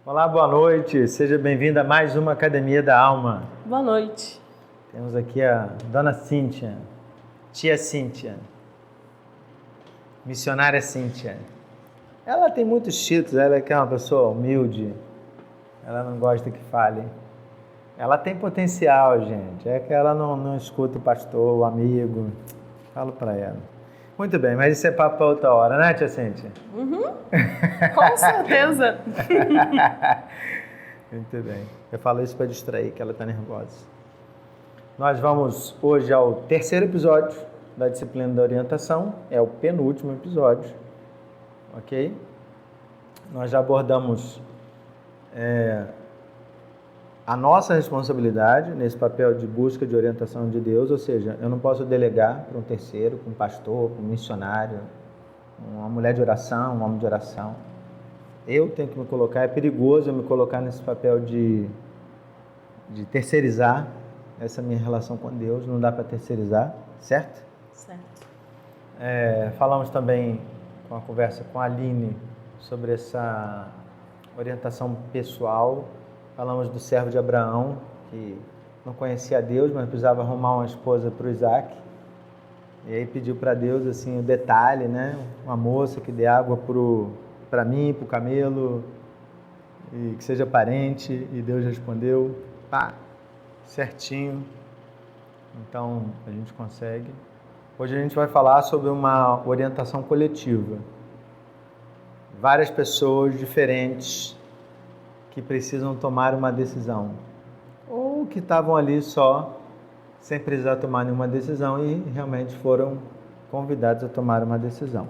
Olá, boa noite. Seja bem-vindo a mais uma Academia da Alma. Boa noite. Temos aqui a Dona Cíntia, Tia Cíntia, Missionária Cíntia. Ela tem muitos títulos, ela é uma pessoa humilde, ela não gosta que fale. Ela tem potencial, gente, é que ela não escuta o pastor, o amigo. Falo pra ela. Muito bem, mas isso é papo para outra hora, né, Tia Cíntia? Com certeza. Muito bem. Eu falo isso para distrair, que ela está nervosa. Nós vamos hoje ao terceiro episódio da disciplina da orientação. É o penúltimo episódio, ok? Nós já abordamos a nossa responsabilidade nesse papel de busca de orientação de Deus, ou seja, eu não posso delegar para um terceiro, para um pastor, para um missionário, uma mulher de oração, um homem de oração. Eu tenho que me colocar, é perigoso eu me colocar nesse papel de terceirizar essa minha relação com Deus, não dá para terceirizar, certo? Certo. Falamos também com a conversa com a Aline sobre essa orientação pessoal, falamos do servo de Abraão, que não conhecia a Deus, mas precisava arrumar uma esposa para o Isaac, e aí pediu para Deus assim, o detalhe, né? Uma moça que dê água para mim, para o camelo, e que seja parente, e Deus respondeu, pá, certinho. Então a gente consegue. Hoje a gente vai falar sobre uma orientação coletiva. Várias pessoas diferentes que precisam tomar uma decisão, ou que estavam ali só, sem precisar tomar nenhuma decisão e realmente foram convidados a tomar uma decisão.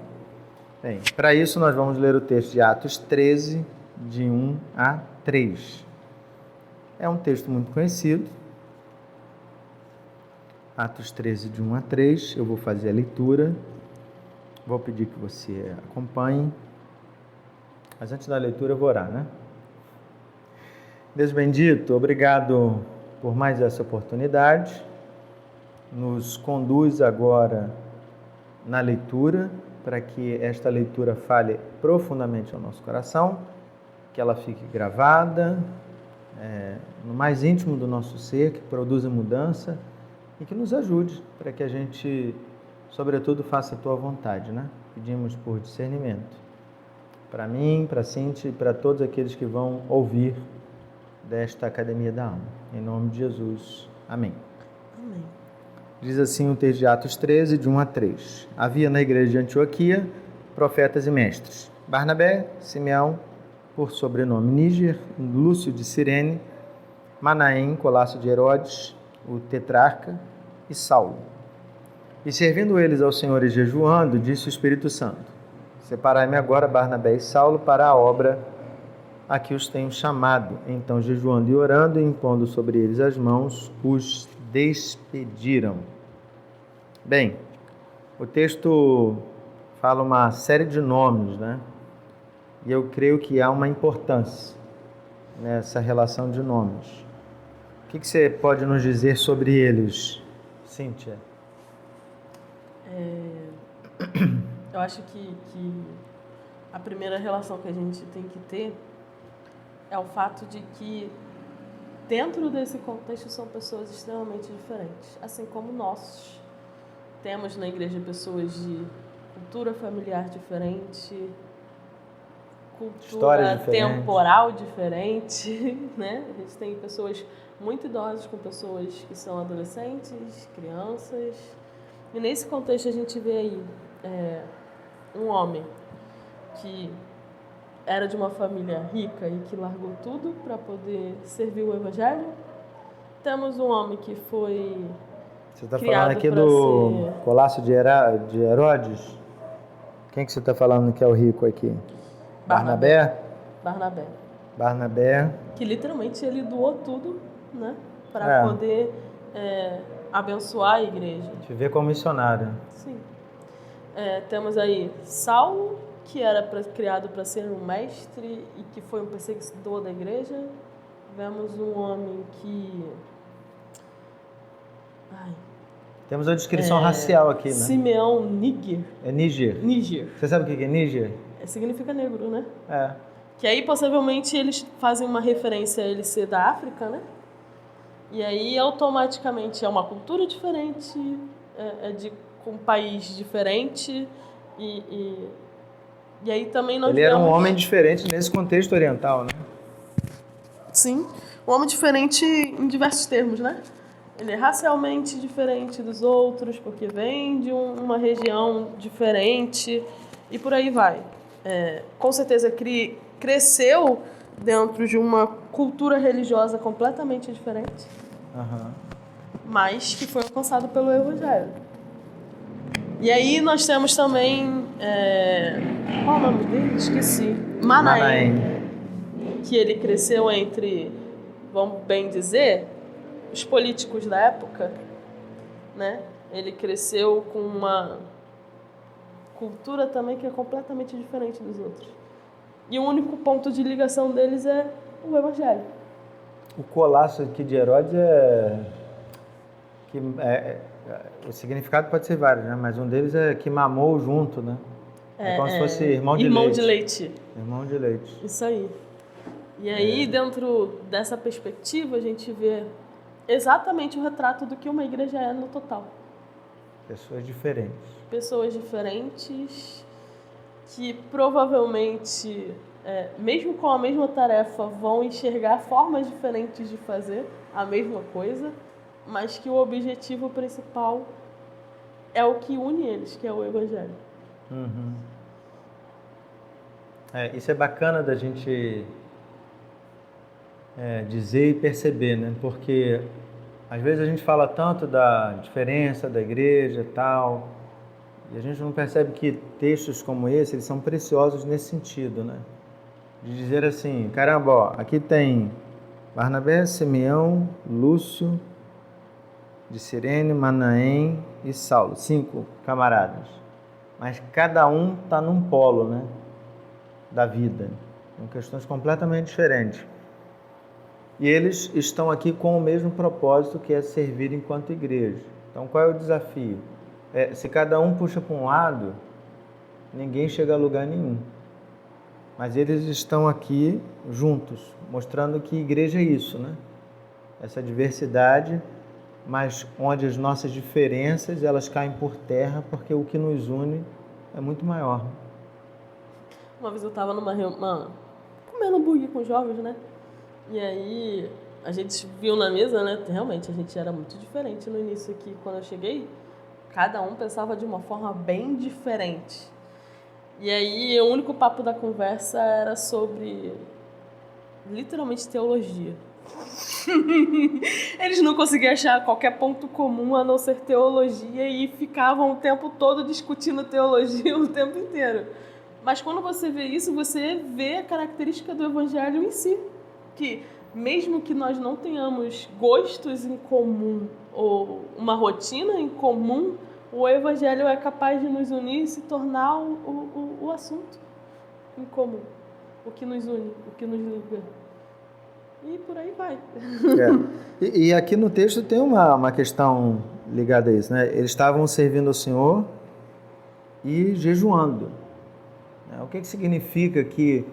Bem, para isso nós vamos ler o texto de Atos 13, de 1 a 3. É um texto muito conhecido. Atos 13, de 1 a 3. Eu vou fazer a leitura. Vou pedir que você acompanhe. Mas antes da leitura eu vou orar, né? Deus bendito, obrigado por mais essa oportunidade. Nos conduz agora na leitura, para que esta leitura fale profundamente ao nosso coração, que ela fique gravada no mais íntimo do nosso ser, que produza mudança e que nos ajude para que a gente, sobretudo, faça a Tua vontade, né? Pedimos por discernimento para mim, para a Cíntia e para todos aqueles que vão ouvir desta Academia da Alma. Em nome de Jesus. Amém. Amém. Diz assim o texto de Atos 13, de 1 a 3. Havia na igreja de Antioquia profetas e mestres: Barnabé, Simeão, por sobrenome Níger, Lúcio de Cirene, Manaém, Colasso de Herodes, o tetrarca, e Saulo. E servindo eles ao Senhor e jejuando, disse o Espírito Santo: Separai-me agora Barnabé e Saulo para a obra a que os tenho chamado. Então, jejuando e orando, e impondo sobre eles as mãos, os despediram. Bem, o texto fala uma série de nomes, né? E eu creio que há uma importância nessa relação de nomes. O que você pode nos dizer sobre eles, Cíntia? Eu acho que a primeira relação que a gente tem que ter é o fato de que dentro desse contexto são pessoas extremamente diferentes, assim como nós. Temos na igreja pessoas de cultura familiar diferente, cultura temporal diferente, né? A gente tem pessoas muito idosas com pessoas que são adolescentes, crianças. E nesse contexto a gente vê aí um homem que era de uma família rica e que largou tudo para poder servir o Evangelho. Temos um homem que foi Você está falando aqui do Colasso de Herodes? Quem que você está falando que é o rico aqui? Barnabé? Barnabé. Que literalmente ele doou tudo, né? Para poder abençoar a igreja. A gente vê como missionário. Sim. Temos aí Saulo, que era criado para ser um mestre e que foi um perseguidor da igreja. Vemos um homem que... Temos a descrição racial aqui, né? Simeão Níger. É Níger. Níger. Você sabe o que é Níger? Significa negro, né? Que aí, possivelmente, eles fazem uma referência a ele ser da África, né? E aí, automaticamente, é uma cultura diferente, é de um país diferente, e aí também nós Ele era um vemos... homem diferente nesse contexto oriental, né? Sim, um homem diferente em diversos termos, né? Ele é racialmente diferente dos outros, porque vem de uma região diferente, e por aí vai. Com certeza cresceu dentro de uma cultura religiosa completamente diferente, mas que foi alcançado pelo Evangelho. E aí nós temos também... qual é o nome dele? Esqueci. Manaém. Que ele cresceu entre, vamos bem dizer, os políticos da época, né? Ele cresceu com uma cultura também que é completamente diferente dos outros. E o único ponto de ligação deles é o Evangelho. O colasso aqui de Herodes o significado pode ser vários, né? Mas um deles é que mamou junto, né? É como se fosse irmão de leite. Irmão de leite. Isso aí. E aí, dentro dessa perspectiva, a gente vê exatamente o retrato do que uma igreja é no total. Pessoas diferentes. Pessoas diferentes que provavelmente, mesmo com a mesma tarefa, vão enxergar formas diferentes de fazer a mesma coisa, mas que o objetivo principal é o que une eles, que é o Evangelho. Isso é bacana da gente dizer e perceber, né? Porque às vezes a gente fala tanto da diferença da igreja e tal, e a gente não percebe que textos como esse, eles são preciosos nesse sentido, né? De dizer assim, caramba, ó, aqui tem Barnabé, Simeão, Lúcio, de Cirene, Manaém e Saulo, 5 camaradas. Mas cada um está num polo, né, da vida, com questões completamente diferentes. E eles estão aqui com o mesmo propósito, que é servir enquanto igreja. Então, qual é o desafio? Se cada um puxa para um lado, ninguém chega a lugar nenhum. Mas eles estão aqui juntos, mostrando que igreja é isso, né? Essa diversidade, mas onde as nossas diferenças, elas caem por terra, porque o que nos une é muito maior. Uma vez eu estava numa reunião, comendo hambúrguer com jovens, né? E aí a gente viu na mesa, né? Realmente a gente era muito diferente no início aqui. Quando eu cheguei, cada um pensava de uma forma bem diferente. E aí o único papo da conversa era sobre, literalmente, teologia. Eles não conseguiam achar qualquer ponto comum a não ser teologia e ficavam o tempo todo discutindo teologia o tempo inteiro. Mas quando você vê isso, você vê a característica do Evangelho em si. Que mesmo que nós não tenhamos gostos em comum ou uma rotina em comum, o Evangelho é capaz de nos unir e se tornar o assunto em comum. O que nos une, o que nos liga. E por aí vai. E aqui no texto tem uma questão ligada a isso, né? Eles estavam servindo ao Senhor e jejuando. O que significa aqui,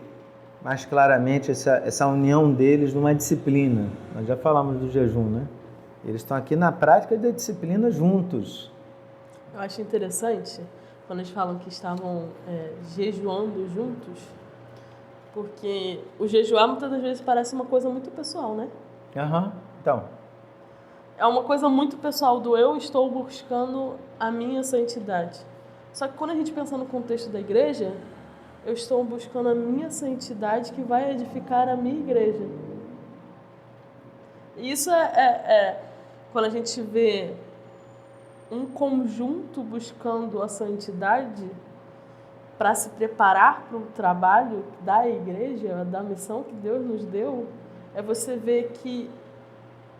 mais claramente, essa união deles numa disciplina? Nós já falamos do jejum, né? Eles estão aqui na prática da disciplina juntos. Eu acho interessante quando eles falam que estavam jejuando juntos, porque o jejuar muitas das vezes parece uma coisa muito pessoal, né? Então. É uma coisa muito pessoal do eu estou buscando a minha santidade. Só que quando a gente pensa no contexto da igreja, eu estou buscando a minha santidade que vai edificar a minha igreja. E isso quando a gente vê um conjunto buscando a santidade para se preparar para o trabalho da igreja, da missão que Deus nos deu, é você ver que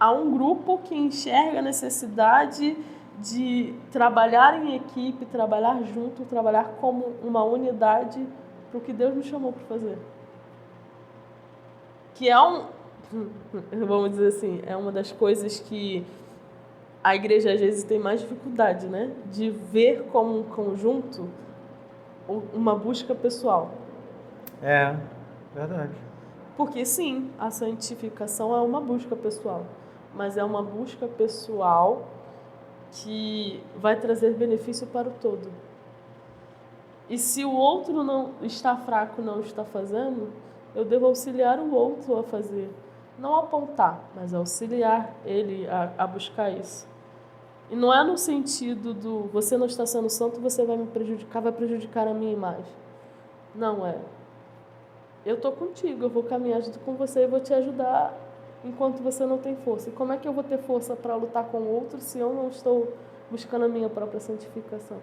há um grupo que enxerga a necessidade de trabalhar em equipe, trabalhar junto, trabalhar como uma unidade para o que Deus nos chamou para fazer. Que vamos dizer assim, é uma das coisas que a igreja às vezes tem mais dificuldade, né? De ver como um conjunto uma busca pessoal. Verdade. Porque sim, a santificação é uma busca pessoal, mas é uma busca pessoal que vai trazer benefício para o todo. E se o outro não está fraco, não está fazendo, eu devo auxiliar o outro a fazer. Não apontar, mas auxiliar ele a buscar isso. E não é no sentido do você não está sendo santo, você vai me prejudicar, vai prejudicar a minha imagem. Não é. Eu estou contigo, eu vou caminhar junto com você e vou te ajudar enquanto você não tem força. E como é que eu vou ter força para lutar com o outro se eu não estou buscando a minha própria santificação?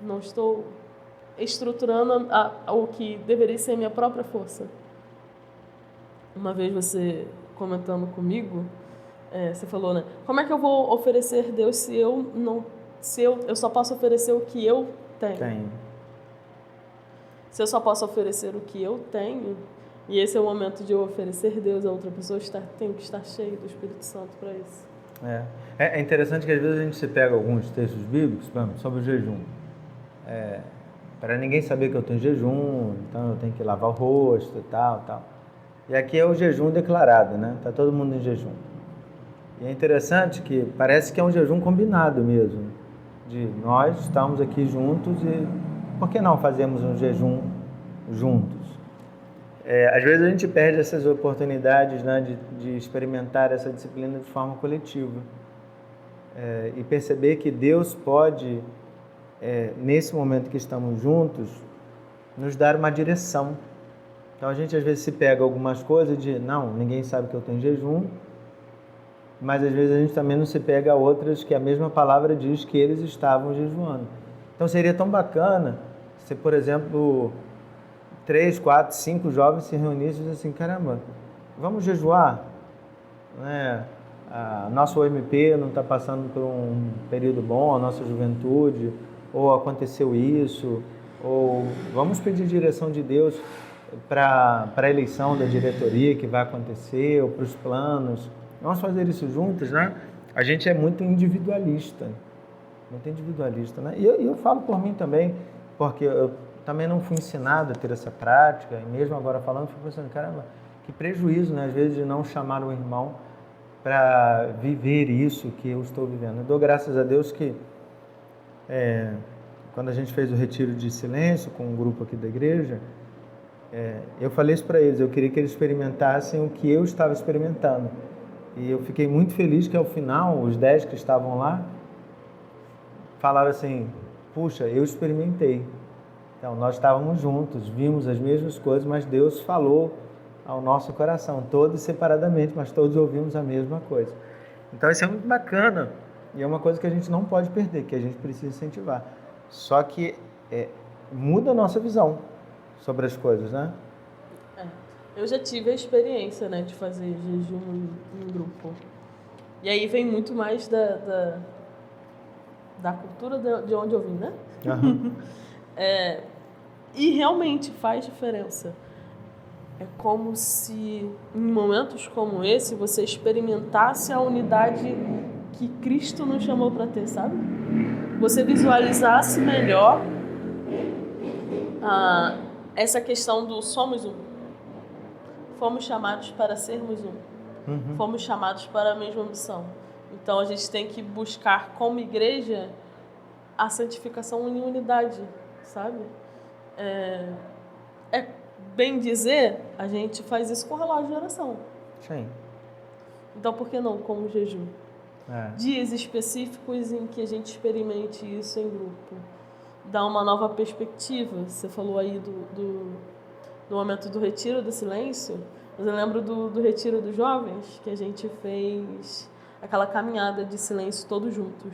Não estou estruturando o que deveria ser a minha própria força. Uma vez você comentando comigo, você falou, né? Como é que eu vou oferecer Deus se eu só posso oferecer o que eu tenho? Se eu só posso oferecer o que eu tenho, e esse é o momento de eu oferecer Deus a outra pessoa, tenho que estar cheio do Espírito Santo para isso. É interessante que às vezes a gente se pega alguns textos bíblicos, por exemplo, sobre o jejum. Para ninguém saber que eu estou em jejum, então eu tenho que lavar o rosto e tal. E aqui é o jejum declarado, né? Está todo mundo em jejum. E é interessante que parece que é um jejum combinado mesmo, de nós estamos aqui juntos e por que não fazemos um jejum juntos? Às vezes a gente perde essas oportunidades, né, de experimentar essa disciplina de forma coletiva e perceber que Deus pode, nesse momento que estamos juntos, nos dar uma direção. Então a gente às vezes se pega algumas coisas de, não, ninguém sabe que eu estou em jejum, mas às vezes a gente também não se pega a outras que a mesma palavra diz que eles estavam jejuando. Então seria tão bacana se, por exemplo, 3, 4, 5 jovens se reunissem e dissessem assim, caramba, vamos jejuar? Né? A nossa OMP não está passando por um período bom, a nossa juventude, ou aconteceu isso, ou vamos pedir direção de Deus para a eleição da diretoria que vai acontecer, ou para os planos. Vamos fazer isso juntos, né? A gente é muito individualista, né? E eu falo por mim também, porque eu também não fui ensinado a ter essa prática, e mesmo agora falando, fui pensando, caramba, que prejuízo, né? Às vezes de não chamar o irmão para viver isso que eu estou vivendo. Eu dou graças a Deus que quando a gente fez o retiro de silêncio com um grupo aqui da igreja, eu falei isso para eles, eu queria que eles experimentassem o que eu estava experimentando. E eu fiquei muito feliz que ao final, os 10 que estavam lá, falaram assim, puxa, eu experimentei. Então, nós estávamos juntos, vimos as mesmas coisas, mas Deus falou ao nosso coração, todos separadamente, mas todos ouvimos a mesma coisa. Então, isso é muito bacana e é uma coisa que a gente não pode perder, que a gente precisa incentivar. Só que muda a nossa visão sobre as coisas, né? Eu já tive a experiência, né, de fazer jejum em grupo. E aí vem muito mais da cultura de onde eu vim, né? Uhum. E realmente faz diferença. É como se, em momentos como esse, você experimentasse a unidade que Cristo nos chamou para ter, sabe? Você visualizasse melhor essa questão do somos um. Fomos chamados para sermos um. Uhum. Fomos chamados para a mesma missão. Então, a gente tem que buscar, como igreja, a santificação em unidade, sabe? Bem dizer, a gente faz isso com relógio de oração. Sim. Então, por que não com o jejum? Dias específicos em que a gente experimente isso em grupo. Dá uma nova perspectiva. Você falou aí do momento do retiro do silêncio. Mas eu lembro do retiro dos jovens, que a gente fez aquela caminhada de silêncio todos juntos.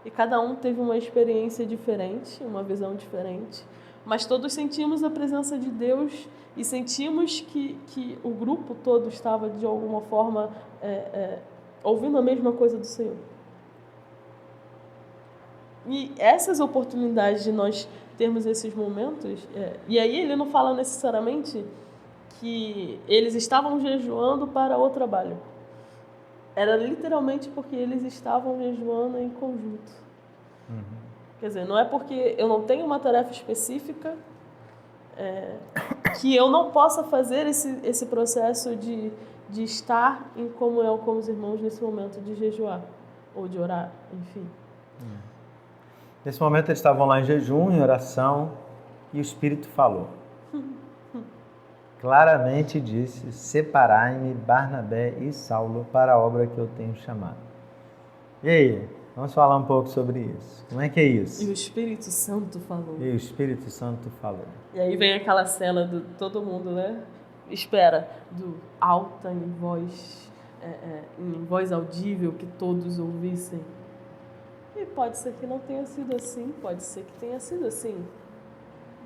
E cada um teve uma experiência diferente, uma visão diferente. Mas todos sentimos a presença de Deus e sentimos que o grupo todo estava, de alguma forma, ouvindo a mesma coisa do Senhor. E essas oportunidades de nós termos esses momentos... e aí ele não fala necessariamente que eles estavam jejuando para o trabalho. Era literalmente porque eles estavam jejuando em conjunto. Quer dizer, não é porque eu não tenho uma tarefa específica que eu não possa fazer esse processo de estar em comunhão com os irmãos nesse momento de jejuar ou de orar, enfim. Nesse momento eles estavam lá em jejum, em oração, e o Espírito falou. Claramente disse: separai-me Barnabé e Saulo para a obra que eu tenho chamado. E aí, vamos falar um pouco sobre isso. Como é que é isso? E o Espírito Santo falou. E o Espírito Santo falou. E aí vem aquela cena do todo mundo, né? Espera, do alta em voz audível, que todos ouvissem. E pode ser que não tenha sido assim, pode ser que tenha sido assim.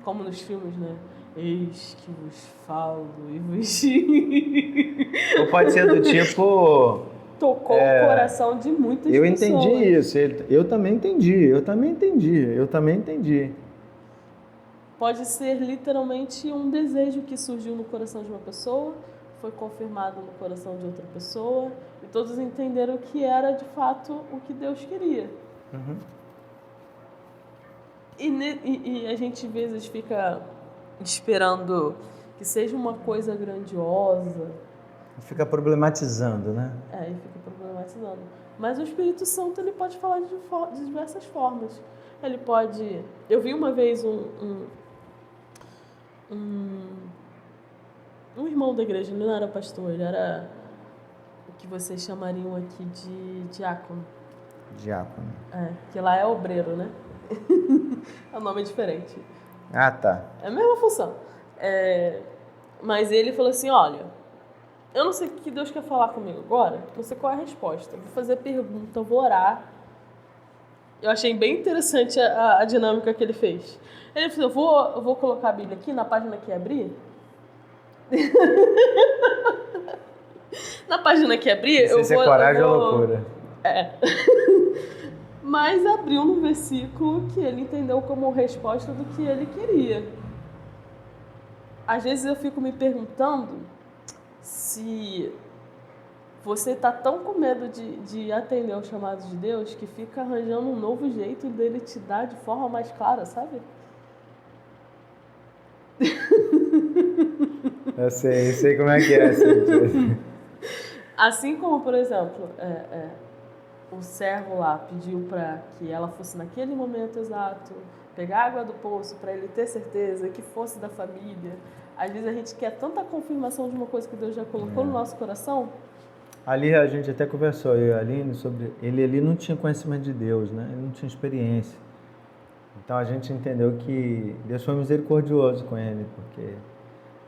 Como nos filmes, né? Eis que vos falo e vos... Ou pode ser do tipo... Tocou o coração de muitas pessoas. Eu entendi isso, eu também entendi. Pode ser literalmente um desejo que surgiu no coração de uma pessoa, foi confirmado no coração de outra pessoa, e todos entenderam que era de fato o que Deus queria. Uhum. E a gente às vezes fica esperando que seja uma coisa grandiosa. Fica problematizando, né? E fica problematizando. Mas o Espírito Santo, ele pode falar de diversas formas. Ele pode... Eu vi uma vez um irmão da igreja, ele não era pastor, ele era o que vocês chamariam aqui de diácono. Diácono. Que lá é obreiro, né? É um nome diferente. Ah, tá. É a mesma função. Mas ele falou assim, olha, eu não sei o que Deus quer falar comigo agora, não sei qual é a resposta. Vou fazer pergunta, vou orar. Eu achei bem interessante a dinâmica que ele fez. Ele falou, eu vou colocar a Bíblia aqui na página que abrir. Na página que abrir, eu vou... Se é coragem ou loucura. Mas abriu no versículo que ele entendeu como resposta do que ele queria. Às vezes eu fico me perguntando se você está tão com medo de atender aos chamados de Deus que fica arranjando um novo jeito dele te dar de forma mais clara, sabe? Eu sei como é que é. Assim como, por exemplo, o servo lá pediu para que ela fosse naquele momento exato, pegar água do poço para ele ter certeza que fosse da família. Às vezes a gente quer tanta confirmação de uma coisa que Deus já colocou no nosso coração. Ali a gente até conversou, eu e a Aline, sobre... Ele ali não tinha conhecimento de Deus, né? Ele não tinha experiência. Então a gente entendeu que Deus foi misericordioso com ele, porque...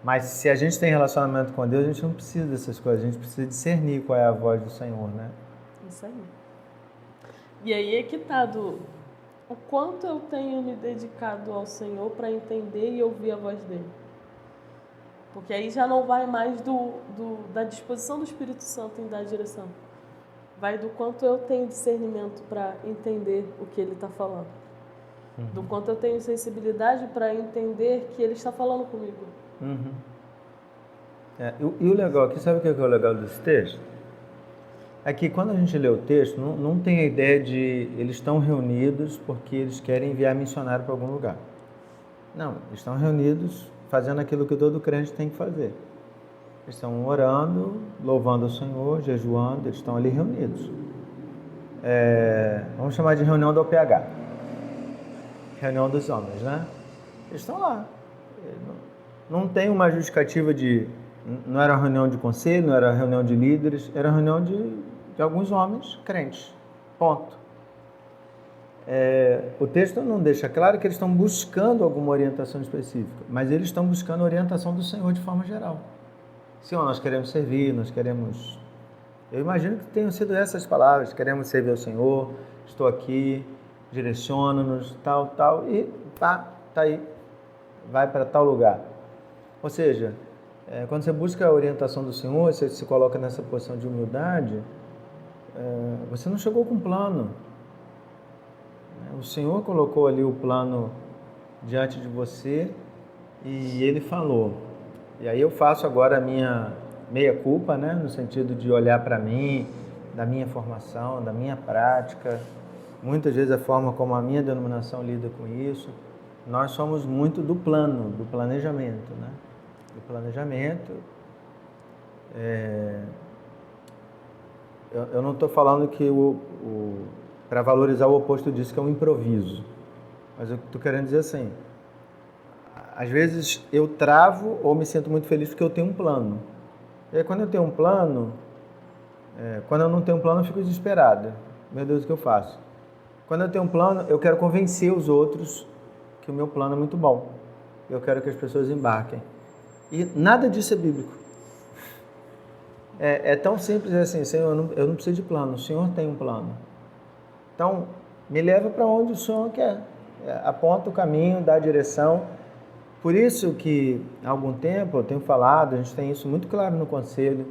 Mas se a gente tem relacionamento com Deus, a gente não precisa dessas coisas, a gente precisa discernir qual é a voz do Senhor, né? Isso aí. E aí é que tá o quanto eu tenho me dedicado ao Senhor para entender e ouvir a voz dele. Porque aí já não vai mais da disposição do Espírito Santo em dar direção. Vai do quanto eu tenho discernimento para entender o que ele está falando. Uhum. Do quanto eu tenho sensibilidade para entender que ele está falando comigo. Uhum. E o legal aqui, sabe o que é o legal desse texto? É que quando a gente lê o texto, não tem a ideia de eles estão reunidos porque eles querem enviar missionário para algum lugar. Não, eles estão reunidos fazendo aquilo que todo crente tem que fazer. Eles estão orando, louvando o Senhor, jejuando, eles estão ali reunidos. Vamos chamar de reunião do OPH. Reunião dos homens, né? Eles estão lá. Não tem uma justificativa de... Não era uma reunião de conselho, não era uma reunião de líderes, era uma reunião de alguns homens crentes. Ponto. O texto não deixa claro que eles estão buscando alguma orientação específica, mas eles estão buscando a orientação do Senhor de forma geral. Senhor, nós queremos servir, nós queremos... Eu imagino que tenham sido essas palavras, queremos servir ao Senhor, estou aqui, direciona-nos, tal, e tá aí, vai para tal lugar. Ou seja, quando você busca a orientação do Senhor, você se coloca nessa posição de humildade, você não chegou com um plano. O Senhor colocou ali o plano diante de você e Ele falou. E aí eu faço agora a minha meia-culpa, né? No sentido de olhar para mim, da minha formação, da minha prática, muitas vezes a forma como a minha denominação lida com isso. Nós somos muito do plano, do planejamento, né? do planejamento. Eu não estou falando que para valorizar o oposto disso, que é um improviso. Mas eu estou querendo dizer assim, às vezes eu travo ou me sinto muito feliz porque eu tenho um plano. E aí quando eu tenho um plano, quando eu não tenho um plano eu fico desesperado. Meu Deus, o que eu faço? Quando eu tenho um plano, eu quero convencer os outros que o meu plano é muito bom. Eu quero que as pessoas embarquem. E nada disso é bíblico. É tão simples assim, Senhor, eu não preciso de plano, o Senhor tem um plano. Então, me leva para onde o Senhor quer. Aponta o caminho, dá a direção. Por isso que, há algum tempo, eu tenho falado, a gente tem isso muito claro no conselho,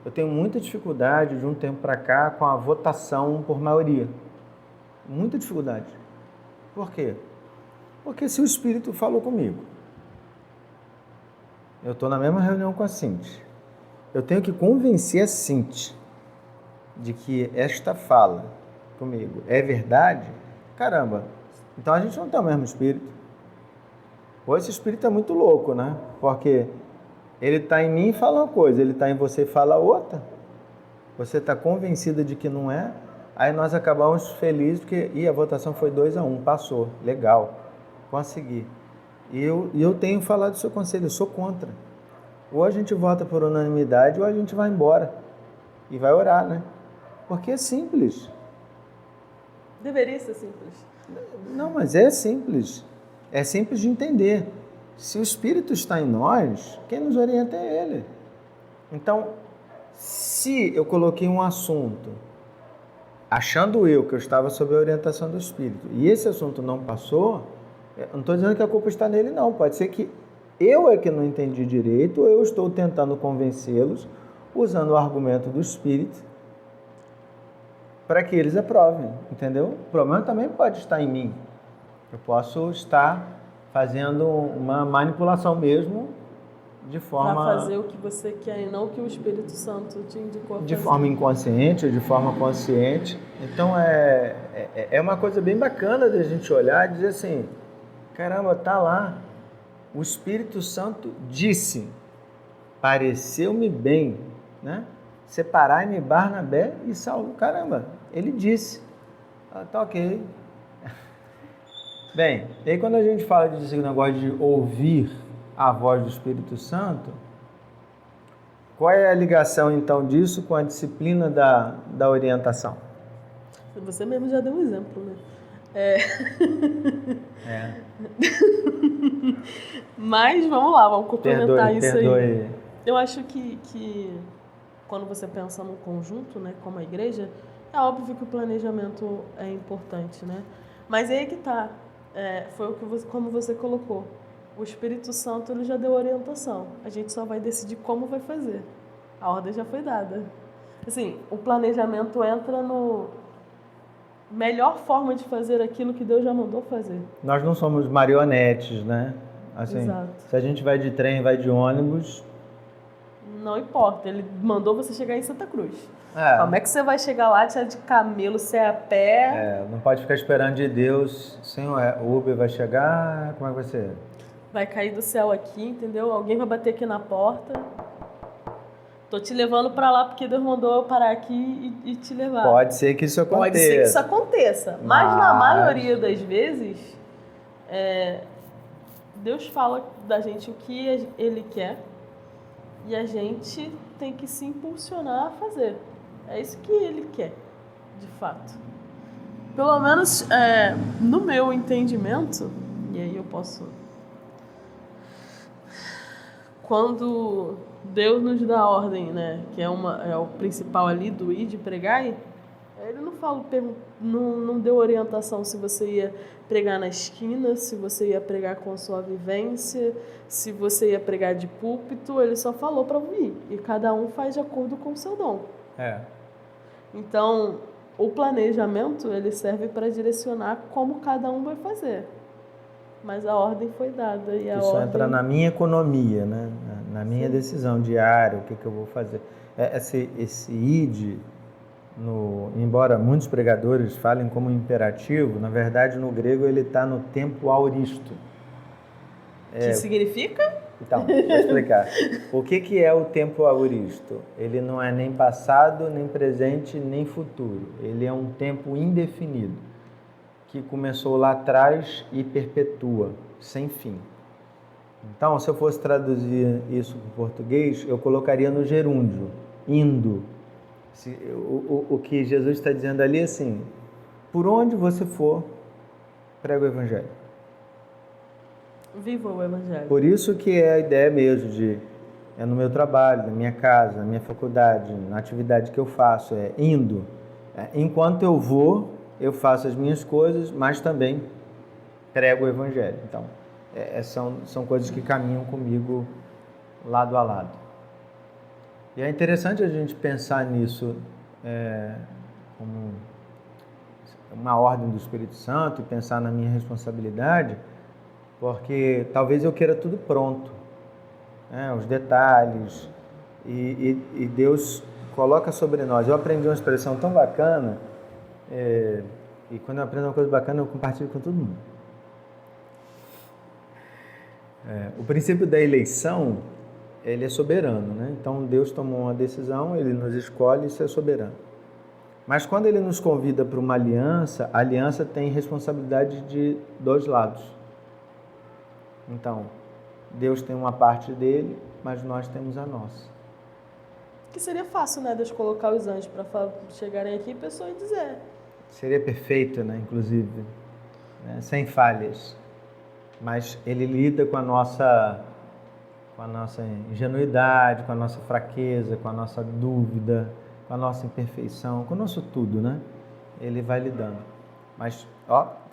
eu tenho muita dificuldade de um tempo para cá com a votação por maioria. Muita dificuldade. Por quê? Porque se o Espírito falou comigo, eu estou na mesma reunião com a Cinti, eu tenho que convencer a Cinti de que esta fala comigo é verdade, caramba, então a gente não tem o mesmo Espírito. Ou esse Espírito é muito louco, né? Porque ele está em mim e fala uma coisa, ele está em você e fala outra. Você está convencida de que não é, aí nós acabamos felizes porque a votação foi 2-1, passou, legal, consegui. E eu tenho falado do seu conselho, eu sou contra. Ou a gente vota por unanimidade ou a gente vai embora e vai orar, né? Porque é simples. Deveria ser simples. Não, mas é simples. É simples de entender. Se o Espírito está em nós, quem nos orienta é Ele. Então, se eu coloquei um assunto, achando eu que eu estava sob a orientação do Espírito, e esse assunto não passou, eu não estou dizendo que a culpa está nele, não. Pode ser que eu é que não entendi direito, ou eu estou tentando convencê-los, usando o argumento do Espírito, para que eles aprovem, entendeu? O problema também pode estar em mim. Eu posso estar fazendo uma manipulação mesmo, de forma... Para fazer o que você quer e não o que o Espírito Santo te indicou a fazer. De forma inconsciente ou de forma consciente. Então é uma coisa bem bacana da gente olhar e dizer assim, caramba, tá lá. O Espírito Santo disse, pareceu-me bem, né? Separai-me Barnabé e Saulo. Caramba, ele disse. Tá ok. Bem, e aí quando a gente fala desse negócio de ouvir a voz do Espírito Santo, qual é a ligação então disso com a disciplina da orientação? Você mesmo já deu um exemplo, né? Mas vamos lá, vamos complementar isso aí. Eu acho que quando você pensa num conjunto, né, como a igreja, é óbvio que o planejamento é importante, né? Mas aí que tá, foi o que como você colocou. O Espírito Santo ele já deu orientação. A gente só vai decidir como vai fazer. A ordem já foi dada. Assim, o planejamento entra no melhor forma de fazer aquilo que Deus já mandou fazer. Nós não somos marionetes, né? Assim, exato. Se a gente vai de trem, vai de ônibus... Não importa, ele mandou você chegar em Santa Cruz. Como é que você vai chegar lá, se é de camelo, se é a pé? Não pode ficar esperando de Deus, Senhor, o Uber vai chegar, como é que vai ser? Vai cair do céu aqui, entendeu? Alguém vai bater aqui na porta. Tô te levando para lá porque Deus mandou eu parar aqui e te levar. Pode ser que isso aconteça. Pode ser que isso aconteça. Mas na maioria das vezes, Deus fala da gente o que Ele quer e a gente tem que se impulsionar a fazer. É isso que Ele quer, de fato. Pelo menos no meu entendimento, e aí eu posso... Quando Deus nos dá a ordem, né, que é o principal ali do ir de pregar, ele não fala, não deu orientação se você ia pregar na esquina, se você ia pregar com a sua vivência, se você ia pregar de púlpito, ele só falou para ouvir. E cada um faz de acordo com o seu dom. Então, o planejamento ele serve para direcionar como cada um vai fazer. Mas a ordem foi dada. E isso entra na minha economia, né? Na minha decisão diária, o que eu vou fazer. Esse id, embora muitos pregadores falem como imperativo, na verdade no grego ele está no tempo auristo. Que significa? Então, vou explicar. O que é o tempo auristo? Ele não é nem passado, nem presente, nem futuro. Ele é um tempo indefinido, que começou lá atrás e perpetua, sem fim. Então, se eu fosse traduzir isso para o português, eu colocaria no gerúndio, indo. O que Jesus está dizendo ali é assim, por onde você for, prega o Evangelho. Viva o Evangelho. Por isso que é a ideia mesmo de, é no meu trabalho, na minha casa, na minha faculdade, na atividade que eu faço, é indo. Enquanto eu vou, eu faço as minhas coisas, mas também prego o Evangelho. Então, são coisas que caminham comigo lado a lado. E é interessante a gente pensar nisso como uma ordem do Espírito Santo e pensar na minha responsabilidade, porque talvez eu queira tudo pronto, né? Os detalhes, e Deus coloca sobre nós. Eu aprendi uma expressão tão bacana, e quando eu aprendo uma coisa bacana eu compartilho com todo mundo. O princípio da eleição, ele é soberano, né? Então Deus tomou uma decisão, Ele nos escolhe e isso é soberano. Mas quando Ele nos convida para uma aliança, a aliança tem responsabilidade de dois lados. Então, Deus tem uma parte dele, mas nós temos a nossa. Que seria fácil, né, Deus colocar os anjos para chegarem aqui e a pessoa dizer. Seria perfeito, né, inclusive, né, sem falhas. Mas Ele lida com a nossa ingenuidade, com a nossa fraqueza, com a nossa dúvida, com a nossa imperfeição, com o nosso tudo, né? Ele vai lidando. Mas,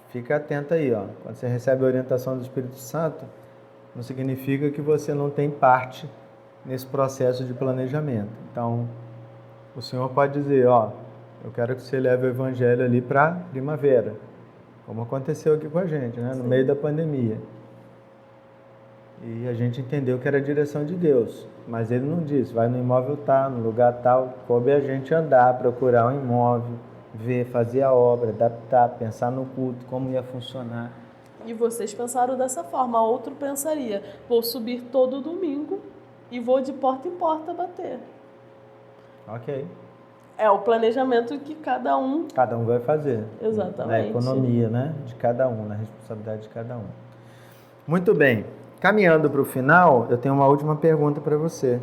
fica atento aí, quando você recebe a orientação do Espírito Santo, não significa que você não tem parte nesse processo de planejamento. Então, o Senhor pode dizer, eu quero que você leve o Evangelho ali para primavera, como aconteceu aqui com a gente, né? No meio da pandemia. E a gente entendeu que era a direção de Deus, mas Ele não disse, vai no imóvel tal, no lugar tal, coube a gente andar, procurar um imóvel, ver, fazer a obra, adaptar, pensar no culto, como ia funcionar. E vocês pensaram dessa forma, outro pensaria, vou subir todo domingo e vou de porta em porta bater. Ok. É o planejamento que cada um vai fazer. Exatamente. Na economia, né? De cada um, na responsabilidade de cada um. Muito bem. Caminhando para o final, eu tenho uma última pergunta para você.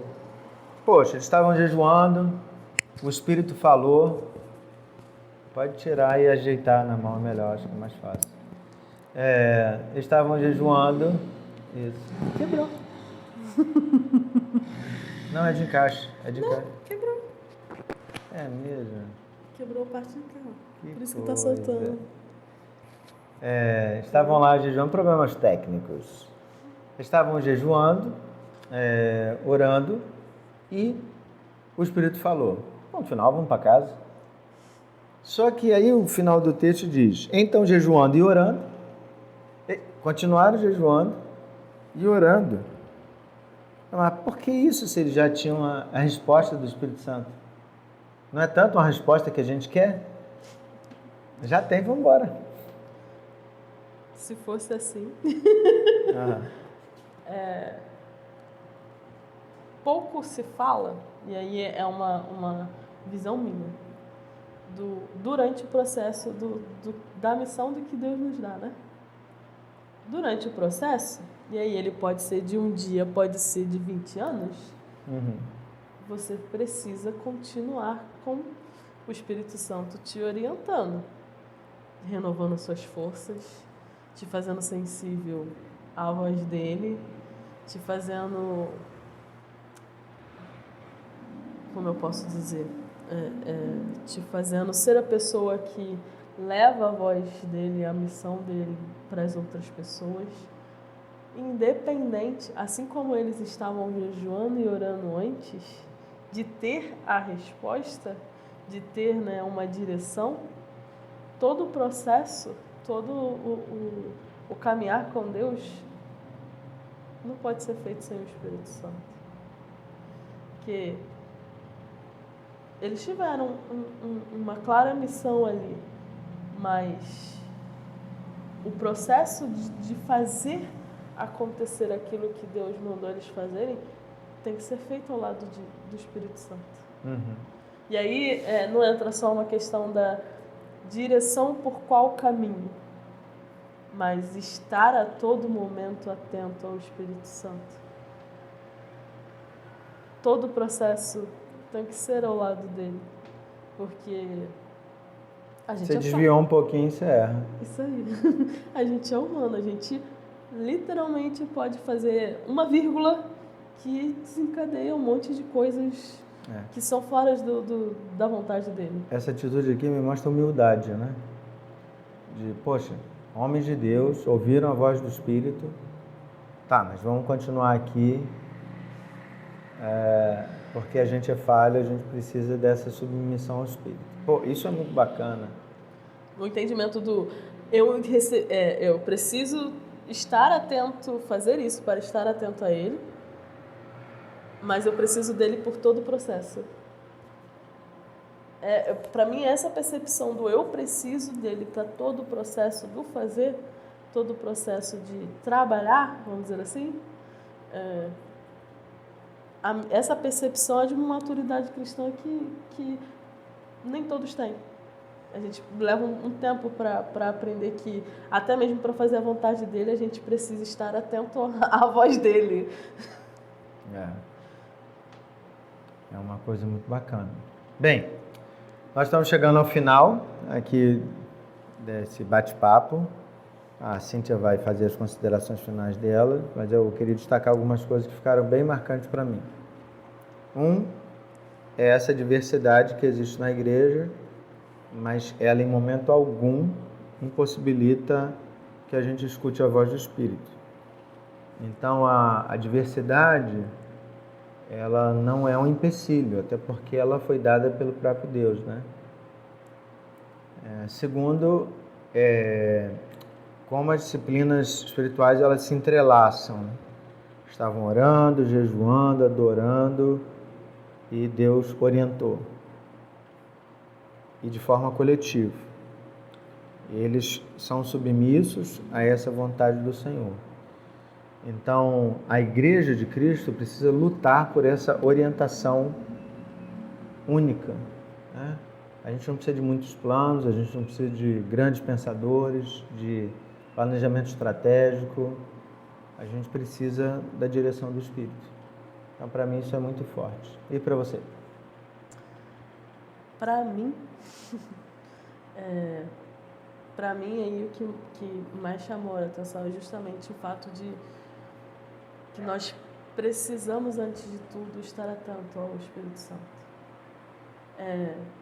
Poxa, eles estavam jejuando, o Espírito falou. Pode tirar e ajeitar na mão, é melhor, acho que é mais fácil. Eles estavam jejuando. Isso. Quebrou. Não, é de encaixe. Quebrou. É mesmo? Quebrou a parte de cá. Por isso que coisa. tá soltando. Estavam lá jejuando, problemas técnicos. Estavam jejuando, orando, e o Espírito falou, no final, vamos para casa. Só que aí o final do texto diz, então jejuando e orando, continuaram jejuando e orando. Mas por que isso se eles já tinham a resposta do Espírito Santo? Não é tanto uma resposta que a gente quer? Já tem, vamos embora. Se fosse assim... pouco se fala, e aí é uma visão minha, durante o processo da missão do que Deus nos dá, né? Durante o processo, e aí ele pode ser de um dia, pode ser de 20 anos, você precisa continuar com o Espírito Santo te orientando, renovando suas forças, te fazendo sensível à voz dele, te fazendo, como eu posso dizer, te fazendo ser a pessoa que leva a voz dele, a missão dele para as outras pessoas, independente, assim como eles estavam jejuando e orando antes, de ter a resposta, de ter, né, uma direção, todo o processo, todo o caminhar com Deus não pode ser feito sem o Espírito Santo. Porque eles tiveram uma clara missão ali, mas o processo de fazer acontecer aquilo que Deus mandou eles fazerem, tem que ser feito ao lado do Espírito Santo. Uhum. E aí não entra só uma questão da direção por qual caminho, mas estar a todo momento atento ao Espírito Santo. Todo o processo tem que ser ao lado dele, porque a gente Você desviou um pouquinho, você erra. Isso aí. A gente é humano, a gente literalmente pode fazer uma vírgula que desencadeia um monte de coisas que são fora da vontade dele. Essa atitude aqui me mostra humildade, né? Poxa, homens de Deus ouviram a voz do Espírito. Tá, mas vamos continuar aqui. Porque a gente é falho, a gente precisa dessa submissão ao Espírito. Pô, isso é muito bacana. O entendimento do eu preciso estar atento, fazer isso para estar atento a ele, mas eu preciso dele por todo o processo. Para mim, essa percepção do eu preciso dele para todo o processo do fazer, todo o processo de trabalhar, vamos dizer assim, essa percepção é de uma maturidade cristã que nem todos têm. A gente leva um tempo para aprender que, até mesmo para fazer a vontade dele, a gente precisa estar atento à voz dele. É uma coisa muito bacana. Bem, nós estamos chegando ao final aqui desse bate-papo. A Cíntia vai fazer as considerações finais dela, mas eu queria destacar algumas coisas que ficaram bem marcantes para mim. É essa diversidade que existe na igreja, mas ela em momento algum impossibilita que a gente escute a voz do Espírito. Então a diversidade, ela não é um empecilho, até porque ela foi dada pelo próprio Deus, né? Segundo, como as disciplinas espirituais elas se entrelaçam, né? Estavam orando, jejuando, adorando, e Deus orientou. E de forma coletiva. Eles são submissos a essa vontade do Senhor. Então, a Igreja de Cristo precisa lutar por essa orientação única, né? A gente não precisa de muitos planos, a gente não precisa de grandes pensadores, de planejamento estratégico. A gente precisa da direção do Espírito. Então, para mim, isso é muito forte. E para você? Para mim, aí o que mais chamou a atenção é justamente o fato de que nós precisamos, antes de tudo, estar atento ao Espírito Santo.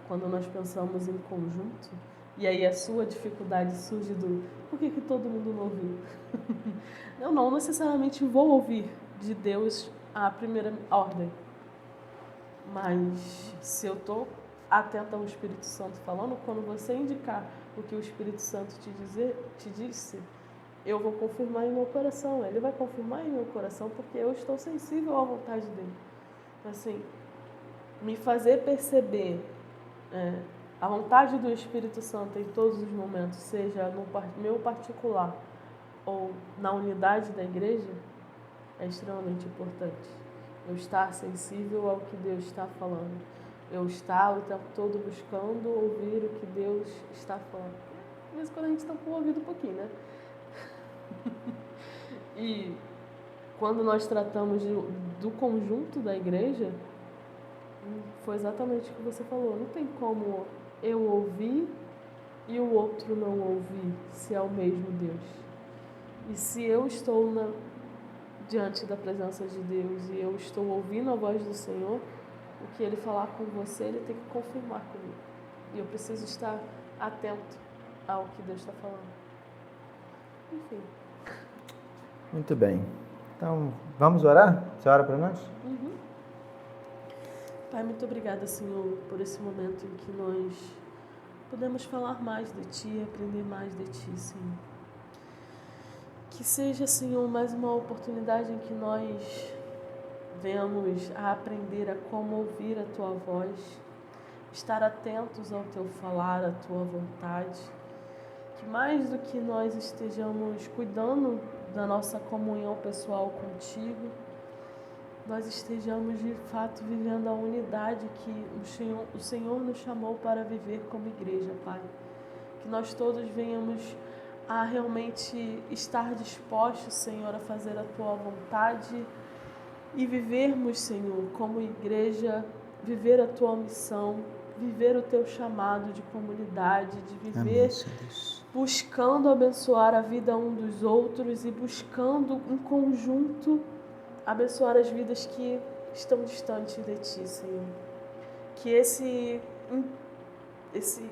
Quando nós pensamos em conjunto, e aí a sua dificuldade surge do por que todo mundo não ouviu? Eu não necessariamente vou ouvir de Deus a primeira ordem, mas se eu estou atenta ao Espírito Santo falando, quando você indicar o que o Espírito Santo te disse, eu vou confirmar em meu coração, ele vai confirmar em meu coração, porque eu estou sensível à vontade dele. Assim, me fazer perceber a vontade do Espírito Santo em todos os momentos, seja no meu particular ou na unidade da igreja, é extremamente importante. Eu estar sensível ao que Deus está falando. Eu estar o tempo todo buscando ouvir o que Deus está falando. Às vezes quando a gente está com o ouvido um pouquinho, né? E quando nós tratamos do conjunto da igreja, foi exatamente o que você falou. Não tem como eu ouvir e o outro não ouvir, se é o mesmo Deus. E se eu estou diante da presença de Deus e eu estou ouvindo a voz do Senhor, o que Ele falar com você, Ele tem que confirmar comigo. E eu preciso estar atento ao que Deus está falando. Enfim. Muito bem. Então, vamos orar? Você ora para nós? Uhum. Pai, muito obrigada, Senhor, por esse momento em que nós podemos falar mais de Ti, aprender mais de Ti, Senhor. Que seja, Senhor, mais uma oportunidade em que nós venhamos a aprender a como ouvir a Tua voz, estar atentos ao Teu falar, à Tua vontade. Que mais do que nós estejamos cuidando da nossa comunhão pessoal contigo, nós estejamos de fato vivendo a unidade que o Senhor nos chamou para viver como igreja, Pai. Que nós todos venhamos a realmente estar dispostos, Senhor, a fazer a Tua vontade e vivermos, Senhor, como igreja, viver a Tua missão, viver o Teu chamado de comunidade, de viver buscando abençoar a vida um dos outros e buscando em conjunto abençoar as vidas que estão distantes de Ti, Senhor. Que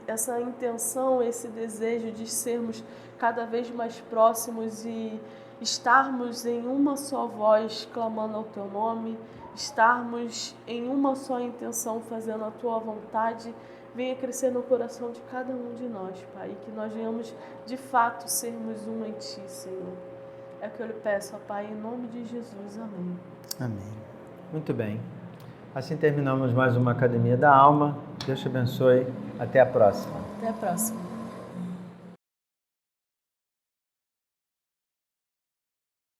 essa intenção, esse desejo de sermos cada vez mais próximos e estarmos em uma só voz clamando ao Teu nome, estarmos em uma só intenção fazendo a Tua vontade, venha crescer no coração de cada um de nós, Pai, e que nós venhamos de fato sermos um em Ti, Senhor. É o que eu lhe peço, ó Pai, em nome de Jesus. Amém. Amém. Muito bem. Assim terminamos mais uma Academia da Alma. Deus te abençoe. Até a próxima. Até a próxima.